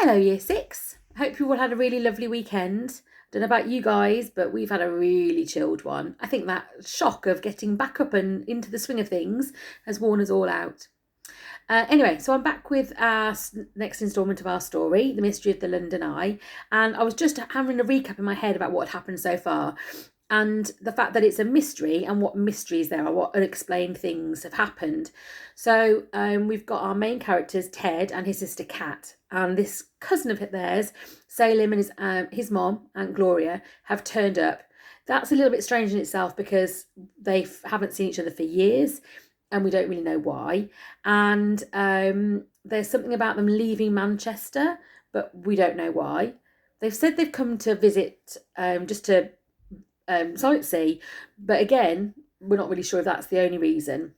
Hello, Year 6. Hope you all had a really lovely weekend. Don't know about you guys, but we've had a really chilled one. I think that shock of getting back up and into the swing of things has worn us all out. Anyway, so I'm back with our next instalment of our story, The Mystery of the London Eye. And I was just having a recap in my head about what had happened so far and the fact that it's a mystery and what mysteries there are, what unexplained things have happened. So we've got our main characters, Ted and his sister Kat, and this cousin of theirs, Salem, and his mom, Aunt Gloria, have turned up. That's a little bit strange in itself because they haven't seen each other for years and we don't really know why. And there's something about them leaving Manchester, but we don't know why. They've said they've come to visit just to sightsee, but again, we're not really sure if that's the only reason.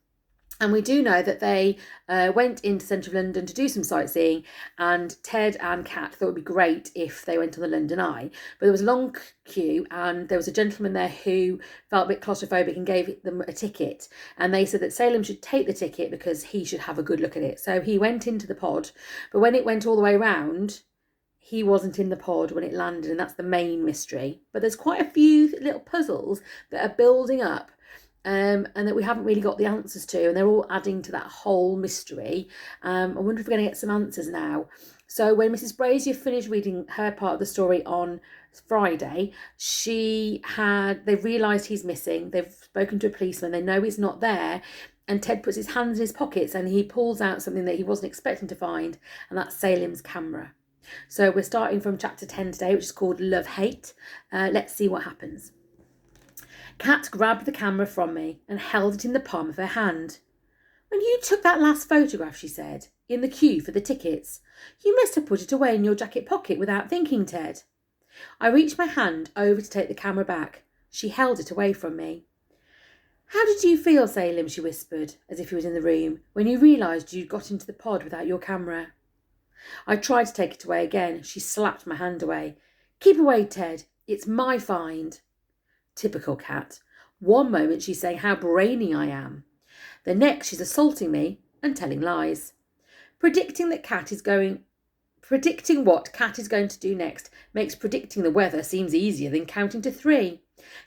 And we do know that they went into central London to do some sightseeing, and Ted and Kat thought it would be great if they went on the London Eye. But there was a long queue, and there was a gentleman there who felt a bit claustrophobic and gave them a ticket. And they said that Salem should take the ticket because he should have a good look at it. So he went into the pod, but when it went all the way around, he wasn't in the pod when it landed, and that's the main mystery. But there's quite a few little puzzles that are building up and that we haven't really got the answers to, and they're all adding to that whole mystery. I wonder if we're going to get some answers now. So when Mrs. Brazier finished reading her part of the story on Friday, they've realised he's missing. They've spoken to a policeman. They know he's not there. And Ted puts his hands in his pockets and he pulls out something that he wasn't expecting to find, and that's Salem's camera. So we're starting from chapter 10 today, which is called Love Hate. Let's see what happens. Kat grabbed the camera from me and held it in the palm of her hand. When you took that last photograph, she said, in the queue for the tickets, you must have put it away in your jacket pocket without thinking, Ted. I reached my hand over to take the camera back. She held it away from me. How did you feel, Salem, she whispered, as if he was in the room, when you realised you'd got into the pod without your camera? I tried to take it away again. She slapped my hand away. Keep away, Ted. It's my find. Typical Kat. One moment she's saying how brainy I am. The next she's assaulting me and telling lies. Predicting what Kat is going to do next makes predicting the weather seems easier than counting to 3.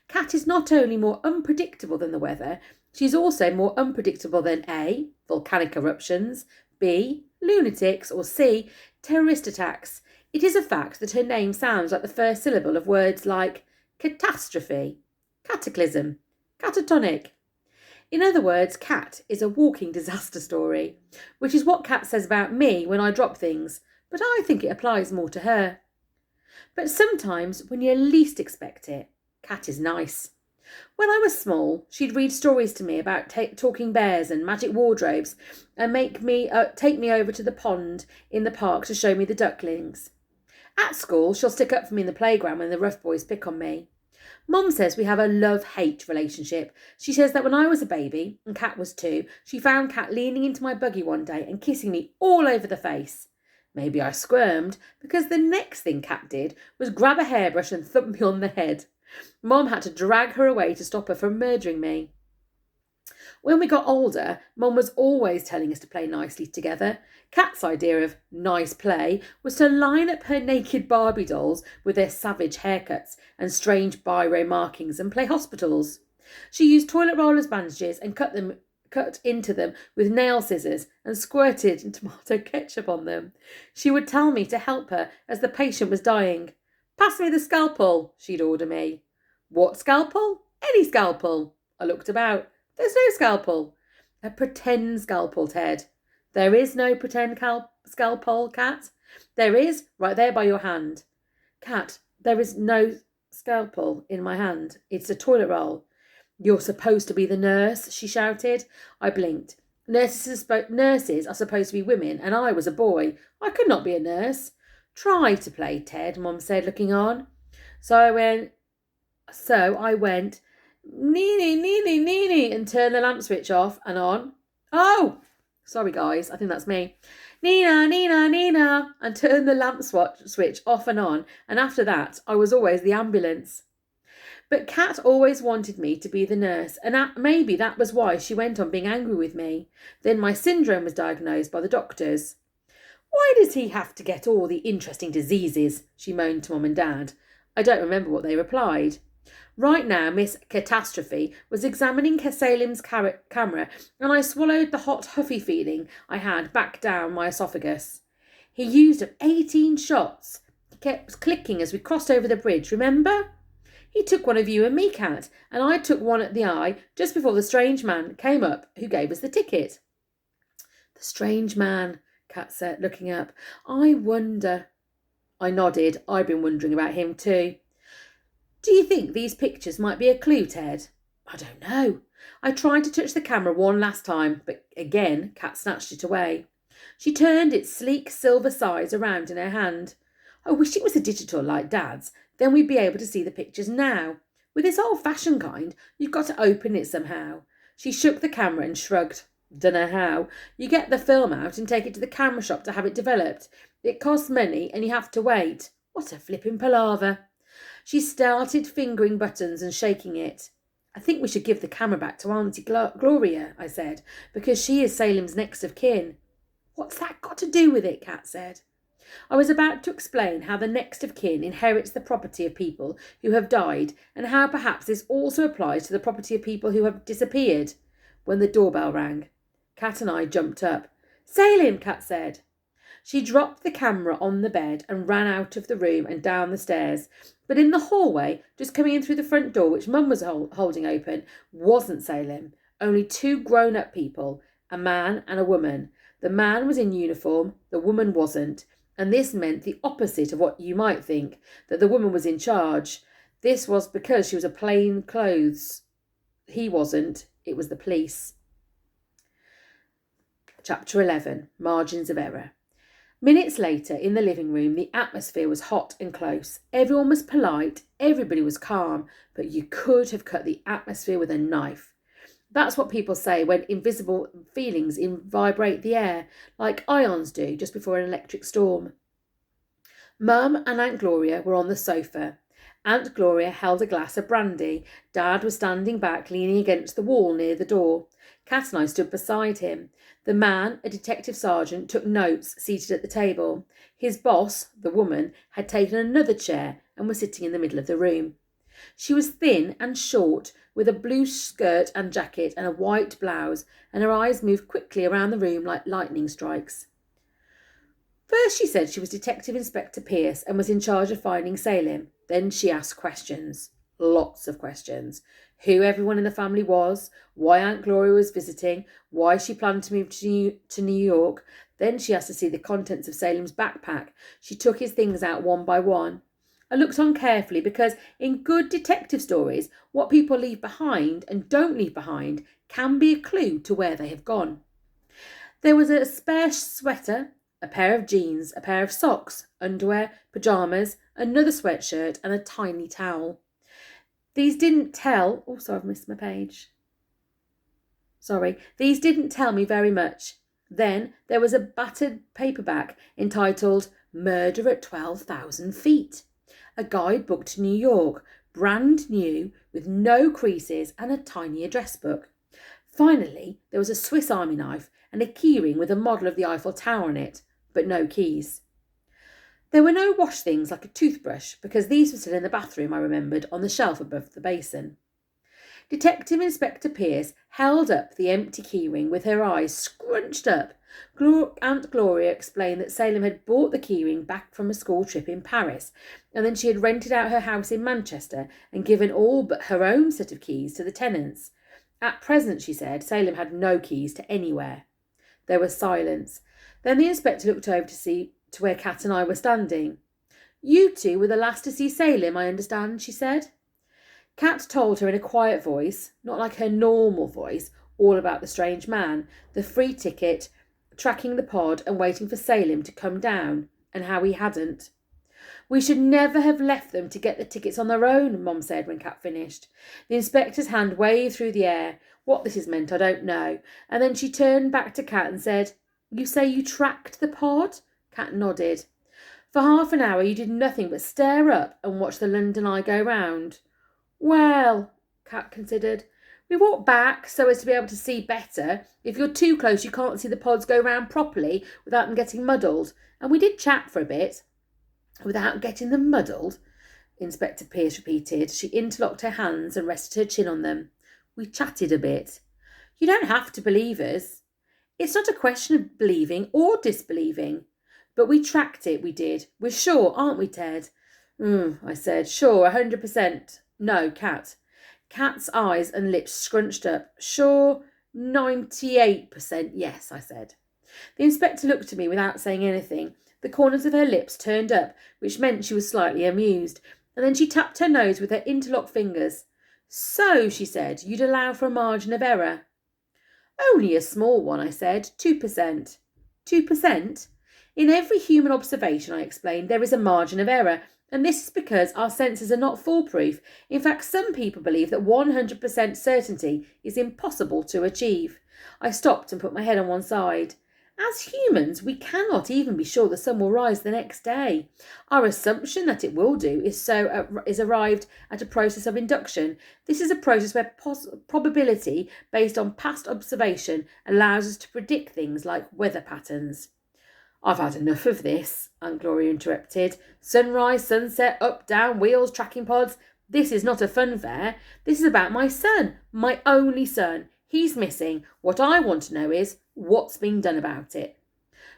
Kat is not only more unpredictable than the weather, she's also more unpredictable than A, volcanic eruptions, B, lunatics, or C, terrorist attacks. It is a fact that her name sounds like the first syllable of words like catastrophe, cataclysm, catatonic. In other words, Kat is a walking disaster story, which is what Kat says about me when I drop things, but I think it applies more to her. But sometimes, when you least expect it, Kat is nice. When I was small, she'd read stories to me about talking bears and magic wardrobes and take me over to the pond in the park to show me the ducklings. At school, she'll stick up for me in the playground when the rough boys pick on me. Mum says we have a love-hate relationship. She says that when I was a baby, and Kat was too, she found Kat leaning into my buggy one day and kissing me all over the face. Maybe I squirmed, because the next thing Kat did was grab a hairbrush and thump me on the head. Mum had to drag her away to stop her from murdering me. When we got older, Mum was always telling us to play nicely together. Kat's idea of nice play was to line up her naked Barbie dolls with their savage haircuts and strange biro markings and play hospitals. She used toilet roll as bandages and cut into them with nail scissors and squirted tomato ketchup on them. She would tell me to help her as the patient was dying. Pass me the scalpel, she'd order me. What scalpel? Any scalpel. I looked about. There's no scalpel. A pretend scalpel, Ted. There is no pretend scalpel, Kat. There is, right there by your hand. Kat, there is no scalpel in my hand. It's a toilet roll. You're supposed to be the nurse, she shouted. I blinked. Nurses are supposed to be women, and I was a boy. I could not be a nurse. Try to play, Ted, Mum said, looking on. So I went, Neenie, Neenie, Neenie, and turned the lamp switch off and on. Oh, sorry guys, I think that's me. Nina, Nina, Nina, and turned the lamp switch off and on, and after that I was always the ambulance. But Kat always wanted me to be the nurse, and maybe that was why she went on being angry with me. Then my syndrome was diagnosed by the doctors. Why does he have to get all the interesting diseases? She moaned to Mum and Dad. I don't remember what they replied. Right now, Miss Catastrophe was examining Salim's camera, and I swallowed the hot, huffy feeling I had back down my esophagus. He used up 18 shots. He kept clicking as we crossed over the bridge, remember? He took one of you and me, Cat, and I took one at the eye just before the strange man came up who gave us the ticket. The strange man, Cat said, looking up. I wonder. I nodded. I'd been wondering about him too. Do you think these pictures might be a clue, Ted? I don't know. I tried to touch the camera one last time, but again, Cat snatched it away. She turned its sleek silver sides around in her hand. I wish it was a digital like Dad's. Then we'd be able to see the pictures now. With this old-fashioned kind, you've got to open it somehow. She shook the camera and shrugged. Dunno how. You get the film out and take it to the camera shop to have it developed. It costs money and you have to wait. What a flipping palaver. She started fingering buttons and shaking it. I think we should give the camera back to Auntie Gloria, I said, because she is Salim's next of kin. What's that got to do with it? Cat said. I was about to explain how the next of kin inherits the property of people who have died and how perhaps this also applies to the property of people who have disappeared, when the doorbell rang. Cat and I jumped up. Salim, Cat said. She dropped the camera on the bed and ran out of the room and down the stairs. But in the hallway, just coming in through the front door, which Mum was holding open, wasn't Salim. Only two grown-up people, a man and a woman. The man was in uniform, the woman wasn't. And this meant the opposite of what you might think, that the woman was in charge. This was because she was a plain clothes. He wasn't. It was the police. Chapter 11. Margins of Error. Minutes later, in the living room, the atmosphere was hot and close. Everyone was polite, everybody was calm, but you could have cut the atmosphere with a knife. That's what people say when invisible feelings vibrate the air, like ions do just before an electric storm. Mum and Aunt Gloria were on the sofa. Aunt Gloria held a glass of brandy. Dad was standing back, leaning against the wall near the door. Cat and I stood beside him. The man, a detective sergeant, took notes, seated at the table. His boss, the woman, had taken another chair and was sitting in the middle of the room. She was thin and short, with a blue skirt and jacket and a white blouse, and her eyes moved quickly around the room like lightning strikes. First she said she was Detective Inspector Pierce and was in charge of finding Salim. Then she asked questions. Lots of questions. Who everyone in the family was, why Aunt Gloria was visiting, why she planned to move to New York. Then she asked to see the contents of Salim's backpack. She took his things out one by one. I looked on carefully because in good detective stories, what people leave behind and don't leave behind can be a clue to where they have gone. There was a spare sweater, a pair of jeans, a pair of socks, underwear, pyjamas, another sweatshirt and a tiny towel. These didn't tell... Oh, sorry, I've missed my page. These didn't tell me very much. Then there was a battered paperback entitled Murder at 12,000 Feet. A guidebook to New York, brand new, with no creases and a tiny address book. Finally, there was a Swiss Army knife and a keyring with a model of the Eiffel Tower on it, but no keys. There were no wash things like a toothbrush, because these were still in the bathroom, I remembered, on the shelf above the basin. Detective Inspector Pierce held up the empty keyring with her eyes scrunched up. Aunt Gloria explained that Salim had bought the keyring back from a school trip in Paris, and then she had rented out her house in Manchester and given all but her own set of keys to the tenants. At present, she said, Salim had no keys to anywhere. There was silence. Then the inspector looked over to where Cat and I were standing. You two were the last to see Salim, I understand, she said. Cat told her in a quiet voice, not like her normal voice, all about the strange man, the free ticket, tracking the pod and waiting for Salim to come down, and how he hadn't. We should never have left them to get the tickets on their own, Mum said when Cat finished. The inspector's hand waved through the air. What this has meant, I don't know. And then she turned back to Cat and said, You say you tracked the pod? Cat nodded. For half an hour you did nothing but stare up and watch the London Eye go round. Well, Cat considered, We walked back so as to be able to see better. If you're too close, you can't see the pods go round properly without them getting muddled. And we did chat for a bit. Without getting them muddled, Inspector Pierce repeated. She interlocked her hands and rested her chin on them. We chatted a bit. You don't have to believe us. It's not a question of believing or disbelieving. But we tracked it, we did. We're sure, aren't we, Ted? I said. Sure, 100%. No, Kat. Kat's eyes and lips scrunched up. Sure, 98% yes, I said. The inspector looked at me without saying anything. The corners of her lips turned up, which meant she was slightly amused, and then she tapped her nose with her interlocked fingers. So, she said, you'd allow for a margin of error? Only a small one, I said. 2%. 2%? In every human observation, I explained, there is a margin of error, and this is because our senses are not foolproof. In fact, some people believe that 100% certainty is impossible to achieve. I stopped and put my head on one side. As humans, we cannot even be sure the sun will rise the next day. Our assumption that it will do is arrived at a process of induction. This is a process where probability, based on past observation, allows us to predict things like weather patterns. I've had enough of this, Aunt Gloria interrupted. Sunrise, sunset, up, down, wheels, tracking pods. This is not a fun fair. This is about my son, my only son. He's missing. What I want to know is, what's being done about it?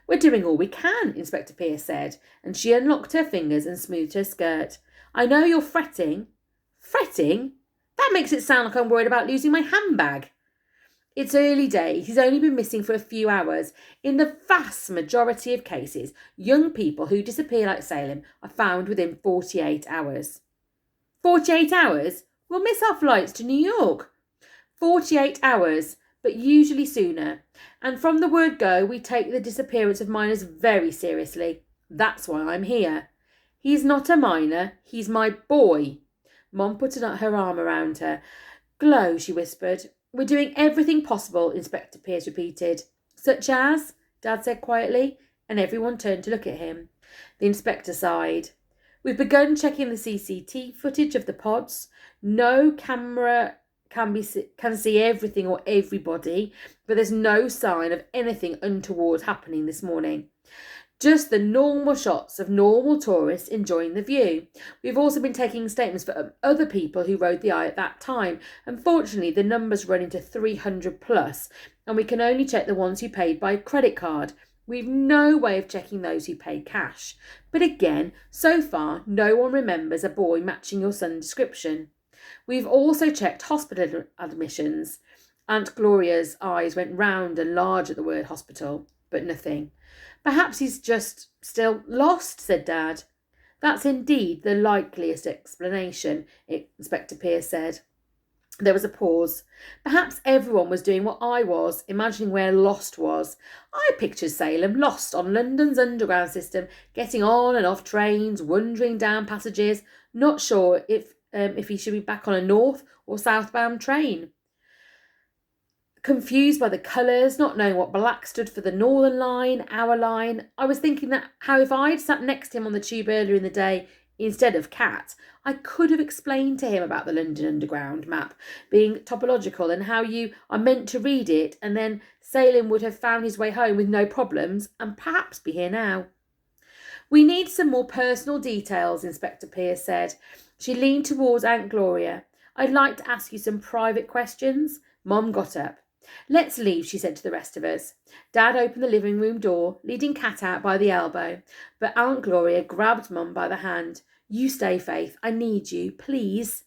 We're doing all we can, Inspector Pierce said, and she unlocked her fingers and smoothed her skirt. I know you're fretting. Fretting? That makes it sound like I'm worried about losing my handbag. It's early days. He's only been missing for a few hours. In the vast majority of cases, young people who disappear like Salem are found within 48 hours. 48 hours? We'll miss our flights to New York. 48 hours, but usually sooner. And from the word go, we take the disappearance of minors very seriously. That's why I'm here. He's not a minor. He's my boy. Mom put her arm around her. Glow, she whispered. We're doing everything possible, Inspector Pierce repeated. Such as? Dad said quietly, and everyone turned to look at him. The inspector sighed. We've begun checking the CCTV footage of the pods. No camera can see everything or everybody, but there's no sign of anything untoward happening this morning. Just the normal shots of normal tourists enjoying the view. We've also been taking statements for other people who rode the eye at that time. Unfortunately, the numbers run into 300 plus, and we can only check the ones who paid by credit card. We've no way of checking those who paid cash. But again, so far, no one remembers a boy matching your son's description. We've also checked hospital admissions. Aunt Gloria's eyes went round and large at the word hospital, but nothing. Perhaps he's just still lost, said Dad. That's indeed the likeliest explanation, Inspector Pierce said. There was a pause. Perhaps everyone was doing what I was, imagining where lost was. I pictured Salem lost on London's underground system, getting on and off trains, wandering down passages, not sure if he should be back on a north or southbound train. Confused by the colours, not knowing what black stood for the Northern Line, our line, I was thinking that how if I'd sat next to him on the tube earlier in the day instead of Kat, I could have explained to him about the London Underground map being topological and how you are meant to read it, and then Salem would have found his way home with no problems and perhaps be here now. We need some more personal details, Inspector Pierce said. She leaned towards Aunt Gloria. I'd like to ask you some private questions. Mom got up. Let's leave, she said to the rest of us. Dad opened the living room door, leading Kat out by the elbow, but Aunt Gloria grabbed Mum by the hand. You stay, Faith. I need you, please.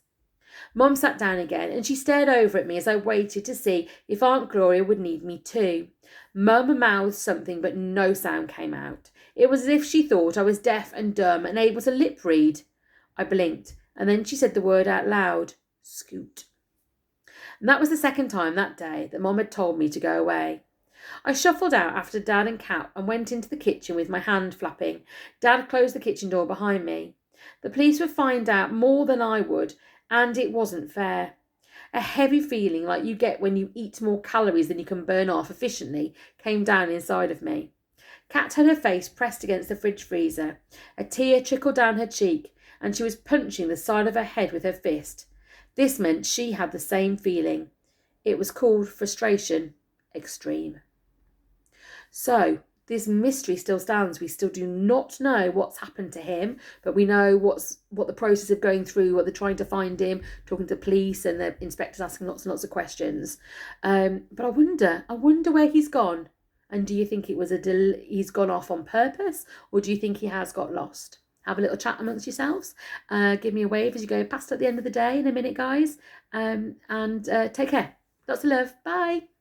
Mum sat down again, and she stared over at me as I waited to see if Aunt Gloria would need me too. Mum mouthed something, but no sound came out. It was as if she thought I was deaf and dumb and able to lip read. I blinked, and then she said the word out loud. Scoot. And that was the second time that day that Mum had told me to go away. I shuffled out after Dad and Kat and went into the kitchen with my hand flapping. Dad closed the kitchen door behind me. The police would find out more than I would, and it wasn't fair. A heavy feeling like you get when you eat more calories than you can burn off efficiently came down inside of me. Kat had her face pressed against the fridge freezer. A tear trickled down her cheek, and she was punching the side of her head with her fist. This meant she had the same feeling. It was called Frustration Extreme. So this mystery still stands. We still do not know what's happened to him, but we know what the process of going through, what they're trying to find him, talking to police and the inspectors asking lots and lots of questions. But I wonder where he's gone. And do you think it was he's gone off on purpose, or do you think he has got lost? Have a little chat amongst yourselves. Give me a wave as you go past at the end of the day in a minute, guys. And take care. Lots of love. Bye.